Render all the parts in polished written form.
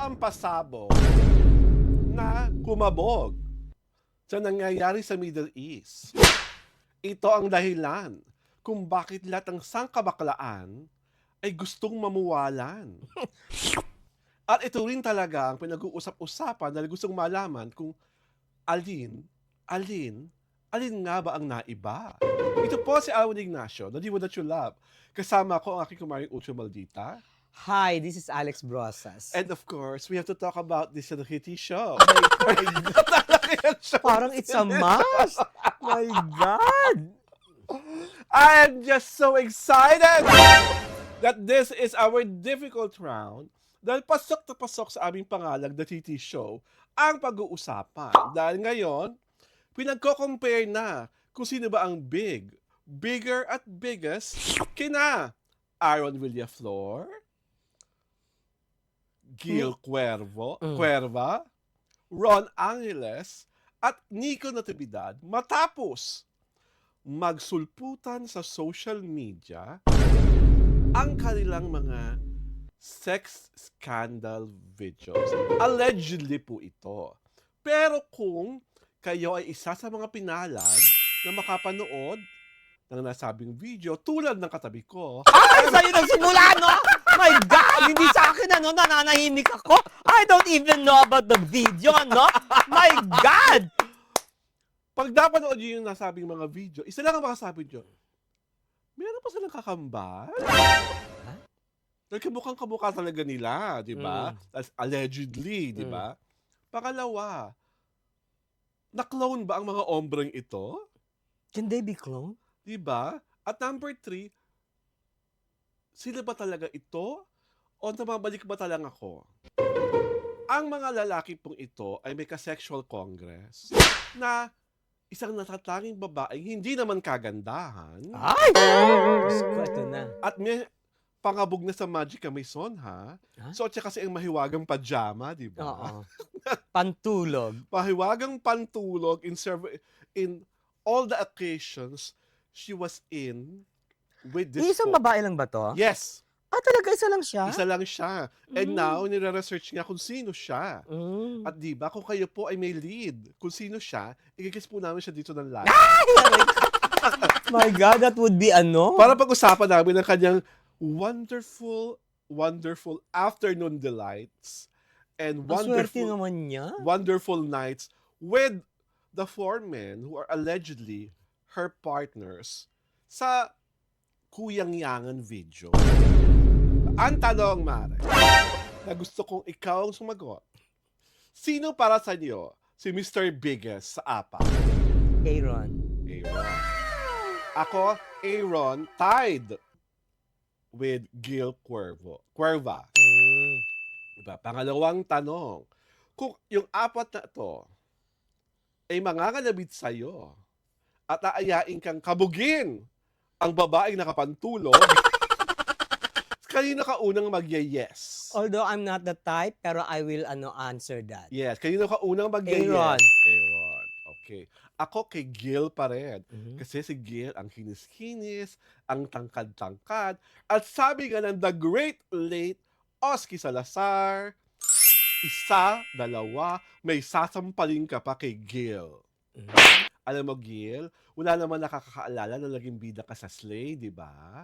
ang pasabog na kumabog sa nangyayari sa Middle East. Ito ang dahilan kung bakit lahat ng sangkabaklaan ay gustong mamuwalan. At ito rin talaga ang pinag-uusap-usapan dahil gustong malaman kung alin nga ba ang naiba. Ito po si Alwin Ignacio, the Diva That You Love. Kasama ko ang aking kumaring Ucho Maldita. Hi, this is Alex Brosas. And of course, we have to talk about this Hitty Show. Parang it's a must. My God. I am just so excited that this is our difficult round dahil pasok na pasok sa aming pangalang The TT Show ang pag-uusapan. Dahil ngayon, pinagko-compare na kung sino ba ang bigger at biggest kina Aaron Villaflor, Gil Cuerva, Ron Angeles, at Nico Natividad matapos magsulputan sa social media ang kanilang mga sex scandal videos. Allegedly po ito. Pero kung kayo ay isa sa mga pinalad na makapanood ng nasabing video tulad ng katabi ko, Ay, sa'yo nagsimula, no? My God, hindi sa akin, nananahimik ako. I don't even know about the video, no? My God! pag napanood nyo yung nasabing mga video, isa lang ang makasabi nyo, meron pa silang kakambal? Dahil kamukhang-kamukha talaga nila, di ba? Allegedly, di ba? Pangalawa, na-clone ba ang mga ombreng ito? Can they be cloned? Di ba? At number 3, sila ba talaga ito? O namabalik ba talaga ako? Ang mga lalaki pong ito ay may ka-sexual congress na isang natatanging babaeng hindi naman kagandahan Ay! Diyos ko, ito na. at may pangabog na sa Magic Maison, ha? Huh? So, at saka kasi ang mahiwagang pajama, di ba? Oo. Pantulog. Mahiwagang pantulog in all the occasions she was in with this Isang folk. babae lang ba to? Yes, Ah, talaga isa lang siya? isa lang siya. And now, nire-research nga kung sino siya. Mm. At di ba, kung kayo po ay may lead, kung sino siya, i-guess po namin siya dito ng live. My God, that would be ano? Para pag-usapan namin ang kanyang wonderful afternoon delights and Ang swerte naman niya. wonderful nights with the four men who are allegedly her partners sa Kuyang-Yangan video. Ang tanong, Mare, na gusto kong ikaw ang sumagot. Sino para sa inyo si Mr. Biggest sa APA? Aaron. Aaron. Ako, Aaron, tied with Gil Cuerva. Diba? Pangalawang tanong, kung yung apat na to ay mangangalabit sa'yo at aayain kang kabugin ang babaeng nakapantulog, kanino ka unang mag-yes? Although I'm not the type, pero I will answer that. Yes, kanino ka unang mag-yes? Aaron. Aaron. Okay. Ako kay Gil pa rin. Kasi si Gil ang kinis-kinis, ang tangkad-tangkad, at sabi nga ng the great late Oski Salazar, isa, dalawa, may sasampalin ka pa kay Gil. Alam mo, Gil, wala naman nakakaalala na naging bida ka sa Slay, di ba?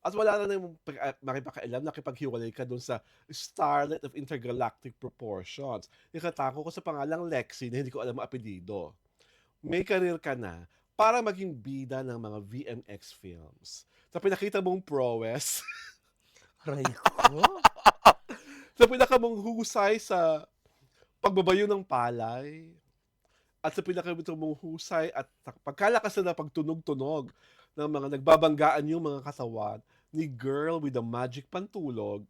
At wala na nang makipakailam, nakipaghiwalay ka dun sa Starlet of Intergalactic Proportions. Nakatako ko sa pangalang Lexi na hindi ko alam ang apelido. May career ka na para maging bida ng mga VMX films. Sa pinakita mong prowess, Aray ko. sa pinaka mong husay sa pagbabayo ng palay, at sa pinaka mong husay at pagkalakas na pagtunog-tunog ng mga nagbabanggaan yung mga katawan ni Girl with the Magic Pantulog,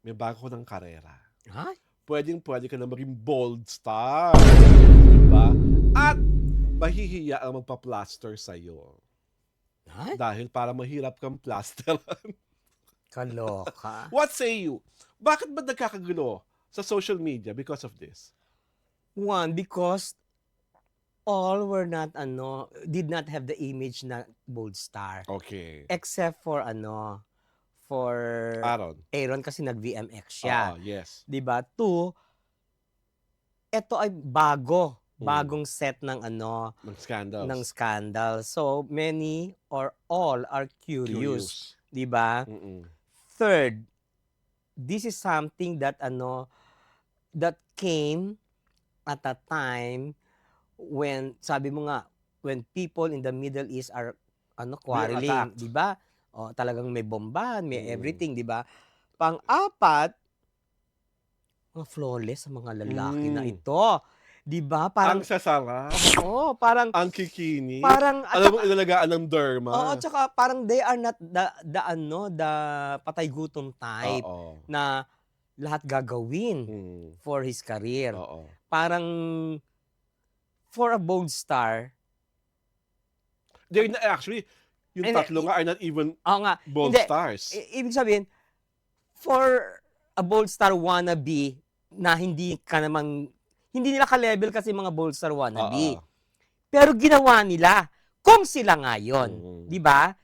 may bago ko ng karera. Ha? Pwede ka na maging bold star. Diba? At mahihiya ang magpa-plaster sa'yo. Ha? Dahil para mahirap kang plasteran. Kaloka. What say you? Bakit ba nagkakagulo sa social media because of this? One, because all were not, did not have the image na bold star. Okay. Except for, Aaron. Aaron kasi nag-VMX siya. Oo, yes. 'Di ba? 2, ito ay bagong set ng Ng scandals. ng scandal. So, many or all are curious, 'di ba? Mm-mm. Third, this is something that that came at a time when sabi mo nga when people in the Middle East are quarreling, attacked. 'di ba? O talagang may bombahan, may Mm. everything, 'di ba? Pang-apat, mga flawless sa mga lalaki na ito. 'Di ba? Parang Ang sasarap. oo, parang Ang kikinis. parang at Alam mo, saka ilalagaan ng derma. oo, tsaka parang they are not the patay gutom type Oo. na lahat gagawin Mm. for his career. Oo. Parang for a bold star, They're not, actually, yung Hindi, tatlo nga are not even oo nga, bold hindi, stars. ibig sabihin, for a bold star wannabe na hindi nila ka-level kasi mga bold star wannabe. Oo. Pero ginawa nila kung sila nga yun. Mm. 'Di ba?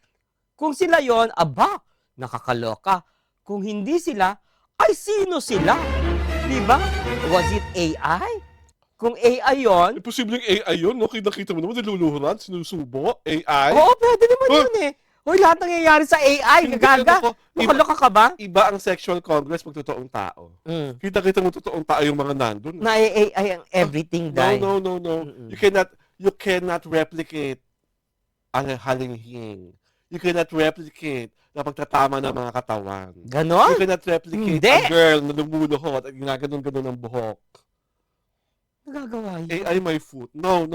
Kung sila yon, aba, nakakaloka. Kung hindi sila, ay sino sila? 'Di ba? Was it AI? Kung AI yon, Posibleng AI yun, no? Kita mo naman, niluluhuran, sinusubo, AI. oo, pwede naman yun eh. Hoy, lahat nangyayari sa AI, Hindi, gagaga. ano ko, Nakaloka ka ba? Iba ang sexual congress pag totoong tao. Kita mo totoong tao yung mga nandun. Na AI ang everything, dahil. No. Mm-mm. You cannot replicate ang halinghing. You cannot replicate na pagtatama ng mga katawan. Ganon? You cannot replicate Hindi. a girl na lumuluhod at ginaganon-ganon ang buhok. Nagagawa yun. AI my foot. No.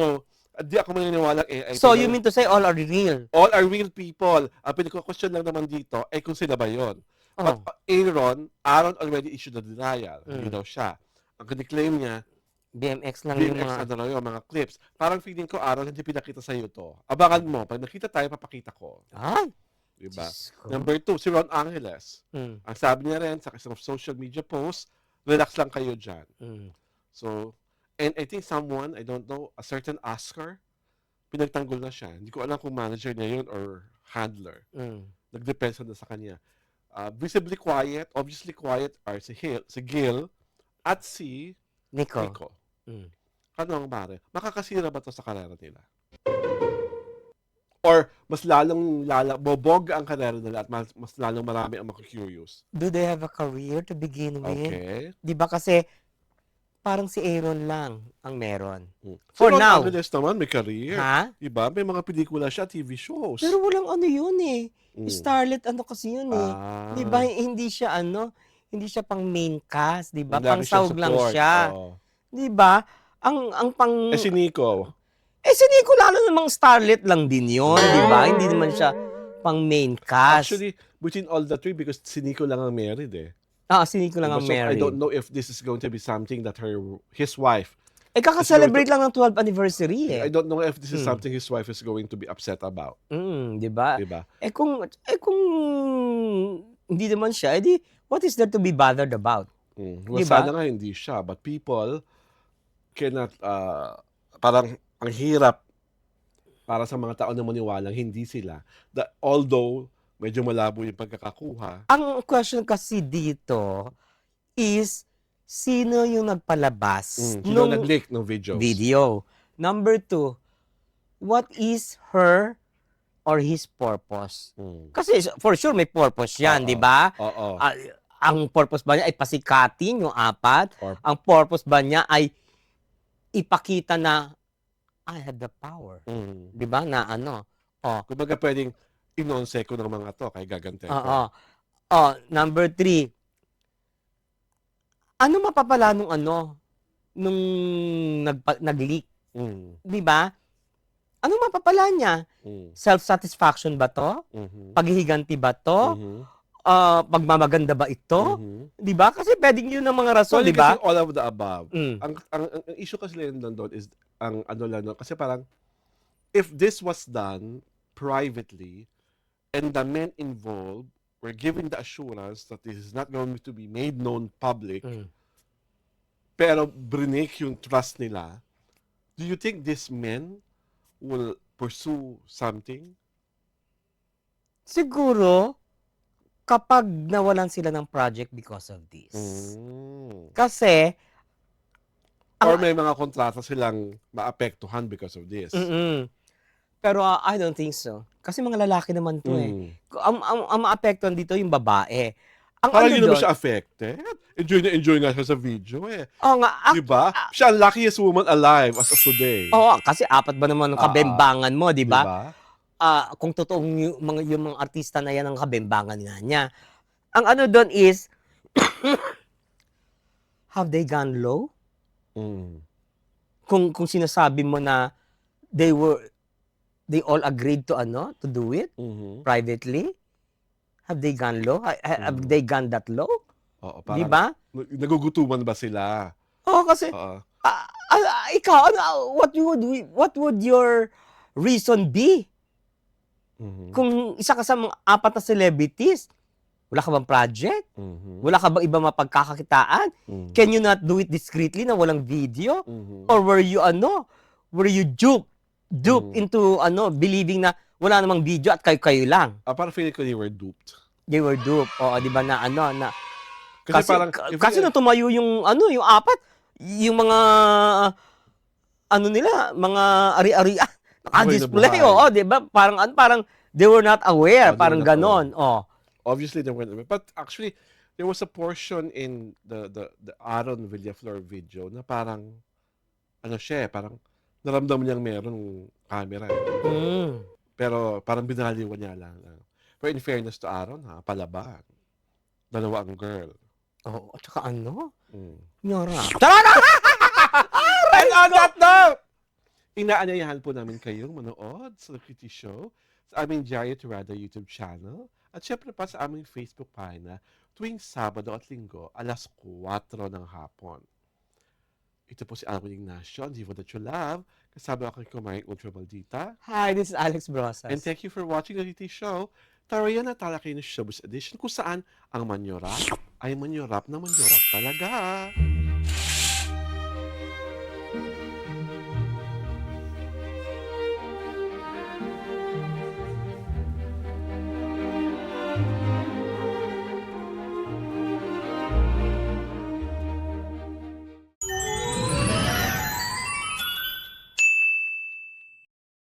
Di ako maniniwala AI. So, you mean to say all are real? All are real people. Ang pinag-question lang naman dito ay kung sila ba yun. Oh. But Aaron already issued a denial. Hindi Mm. daw siya. Ang kiniklaim niya, BMX lang yung BMX mga... na daw yung mga clips. Parang feeling ko, Aaron, hindi pinakita sa'yo to. Abangan mo. Pag nakita tayo, papakita ko. Ay! Diba? Diyos ko. Number 2, si Ron Angeles. Mm. Ang sabi niya rin sa isang social media post, relax lang kayo dyan. Mm. So, and I think someone, I don't know, a certain Oscar, pinagtanggol na siya. Hindi ko alam kung manager niya yun or handler. Mm. Nagdepensa na sa kanya. Visibly quiet, obviously quiet are si Gil at si Nico. Nico. Mm. Ano ang mare? Makakasira ba to sa karera nila? Or mas lalong bobog ang karera nila at mas lalong marami ang makikurious? Do they have a career to begin with? Okay. Di ba kasi parang si Aaron lang ang meron. For For now. Angeles naman, may career. Ha? Diba? May mga pelikula siya, TV shows. Pero walang yun eh. Mm. Starlet kasi yun eh. Ah. Di ba hindi siya hindi siya pang main cast, di ba? Lagi Pang siya sahog lang support. siya. Oo. Di ba? Ang pang... Si Nico. si Nico lalo namang starlet lang din yun, di ba? Hindi naman siya pang main cast. Actually, between all the three, because si Nico lang ang married eh. Si Nico lang ang So, I married. don't know if this is going to be something that his wife, Kaka-celebrate lang ng 12th anniversary eh. I don't know if this is something his wife is going to be upset about. Di ba? Diba? Kung hindi naman siya, edi what is there to be bothered about? Well, Diba? sana nga hindi siya. But people cannot, parang ang hirap para sa mga tao na maniwalang hindi sila. Although, medyo malabo yung pagkakakuha. Ang question kasi dito is, sino yung nagpalabas Sino nag-leak ng videos? video? Number 2, what is her or his purpose? Kasi for sure may purpose yan, Oo. di ba? Oo. Ang purpose ba niya ay pasikatin yung 4? Or- Ang purpose ba niya ay ipakita na I have the power? Di ba? Na Kumbaga pwedeng inonseko ng mga to kay gagantin ko. Oo. Number 3, ano mapapala nung nung nag-leak? Di ba? Ano mapapala niya? Self-satisfaction ba to? Paghihiganti ba to? Pagmamaganda ba ito? Di ba? Kasi pwedeng yun ang mga rason, di ba? Kasi all of the above. Mm. Ang issue kasi lang doon is, kasi parang, if this was done privately, and the men involved were given the assurance that this is not going to be made known public, pero break yung trust nila, do you think these men will pursue something? Siguro, kapag nawalan sila ng project because of this. Mm. Kasi, Or may mga kontrata silang maapektuhan because of this. Pero I don't think so. Kasi mga lalaki naman to eh. Ang maapektuhan dito yung babae. Ang Parang ano yun naman doon, siya affected. Enjoy nga siya sa video eh. oo nga, Di ba? Siya ang luckiest woman alive as of today. oo, kasi apat ba naman ang kabembangan mo, di Di ba? ba? Kung totoong yung mga artista na yan ang kabembangan nga niya. Ang ano doon is, have they gone low? Mm. Kung sinasabi mo na they all agreed to do it privately, have they gone low? Have they gone that low? Oo, Di parang ba? nagugutuman ba sila? Oo, kasi Oo. ikaw, what would your reason be? Kung isa ka sa mga apat na celebrities, wala ka bang project? Wala ka bang iba mapagkakakitaan? Can you not do it discreetly na walang video? Or were you duped into believing na wala namang video at kayo lang? Parang feeling ko they were duped. They were duped. Oo, di ba na na Kasi parang kasi nung tumayo yung yung apat, yung mga nila, mga ari-arian, naka-display, oo, di ba? Parang they were not aware, parang ganon. Oh. Obviously they weren't aware. But actually, there was a portion in the Aaron Villaflor video na parang siya parang naramdaman niyang merong camera. Pero parang binaliwan niya lang. Pero in fairness to Aaron, palaban. Dalawa ang girl. Oo, at saka Nyara. And on that note, inaanyayahan po namin kayong manood sa The Kitty Show sa aming Diario Tirada YouTube channel at syempre pa sa aming Facebook pagina tuwing Sabado at Linggo alas 4 ng hapon. Ito po si Alvin Ignacio, Diva That You Love. Kasama ako kay Kumaring Ultra Maldita. Hi, this is Alex Brosas. And thank you for watching the Kitty Show. Tara yan na talakay na Showbiz Edition kung saan ang manyorap ay manyorap na manyorap talaga.